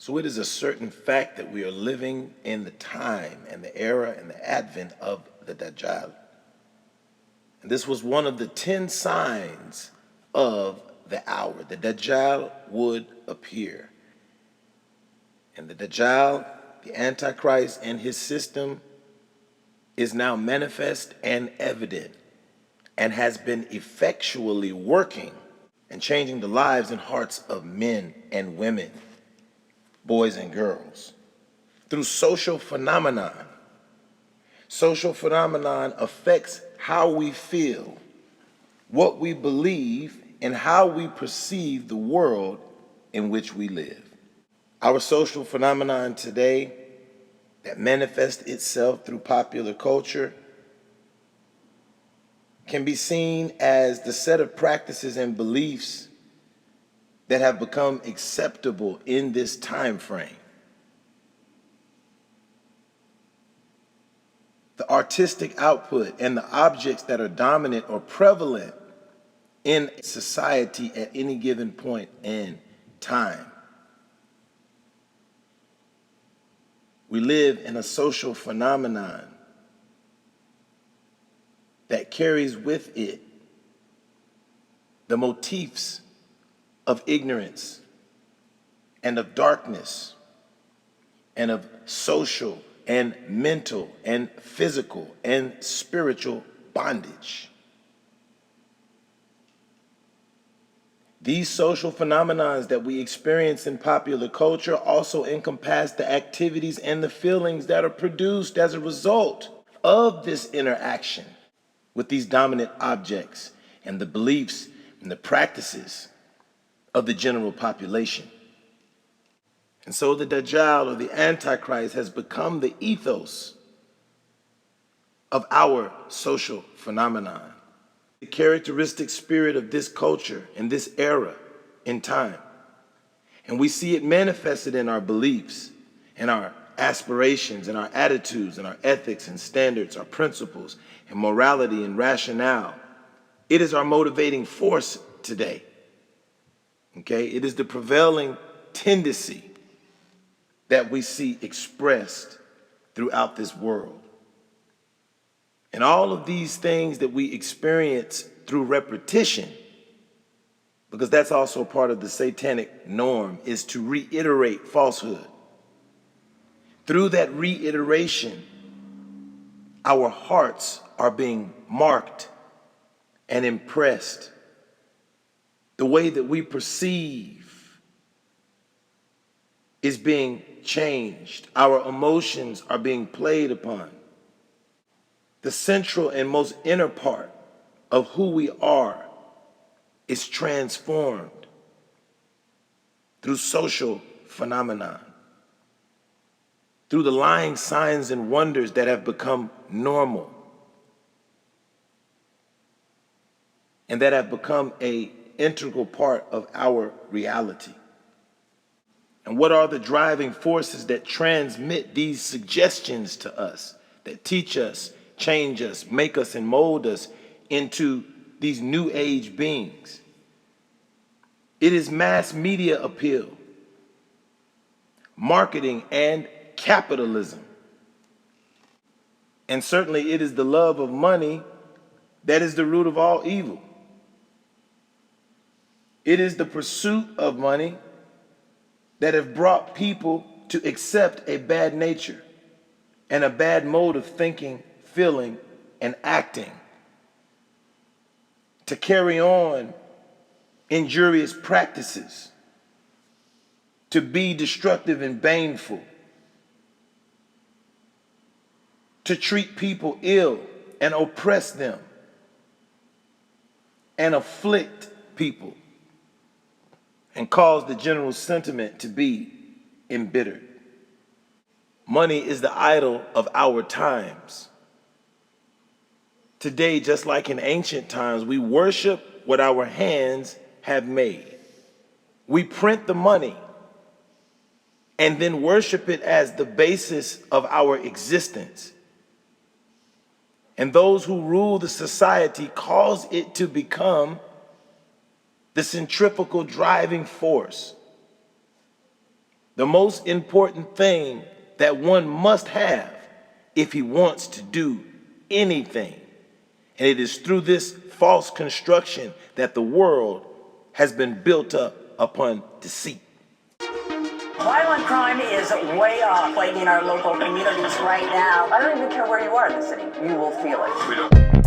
So it is a certain fact that we are living in the time and the era and the advent of the Dajjal. And this was one of the 10 signs of the hour. The Dajjal would appear. And the Dajjal, the Antichrist, and his system is now manifest and evident and has been effectually working and changing the lives and hearts of men and women, boys and girls, through social phenomenon. Social phenomenon affects how we feel, what we believe, and how we perceive the world in which we live. Our social phenomenon today that manifests itself through popular culture can be seen as the set of practices and beliefs that have become acceptable in this time frame. The artistic output and the objects that are dominant or prevalent in society at any given point in time. We live in a social phenomenon that carries with it the motifs of ignorance and of darkness and of social and mental and physical and spiritual bondage. These social phenomena that we experience in popular culture also encompass the activities and the feelings that are produced as a result of this interaction with these dominant objects and the beliefs and the practices of the general population. And so the Dajjal or the Antichrist has become the ethos of our social phenomenon. The characteristic spirit of this culture and this era in time. And we see it manifested in our beliefs and our aspirations and our attitudes and our ethics and standards, our principles and morality and rationale. It is our motivating force today. Okay? It is the prevailing tendency that we see expressed throughout this world. And all of these things that we experience through repetition, because that's also part of the satanic norm, is to reiterate falsehood. Through that reiteration, our hearts are being marked and impressed. The way that we perceive is being changed. Our emotions are being played upon. The central and most inner part of who we are is transformed through social phenomenon, through the lying signs and wonders that have become normal and that have become an integral part of our reality. And what are the driving forces that transmit these suggestions to us, that teach us, change us, make us, and mold us into these new age beings? It is mass media appeal, marketing, and capitalism. And certainly it is the love of money that is the root of all evil. It is the pursuit of money that have brought people to accept a bad nature and a bad mode of thinking, feeling, and acting, to carry on injurious practices, to be destructive and baneful, to treat people ill and oppress them and afflict people and cause the general sentiment to be embittered. Money is the idol of our times. Today, just like in ancient times, we worship what our hands have made. We print the money and then worship it as the basis of our existence. And those who rule the society cause it to become the centrifugal driving force The most important thing that one must have if he wants to do anything. And it is through this false construction that the world has been built up upon deceit. Violent crime is way up, plaguing our local communities right now. I don't even care where you are in the city. You will feel it.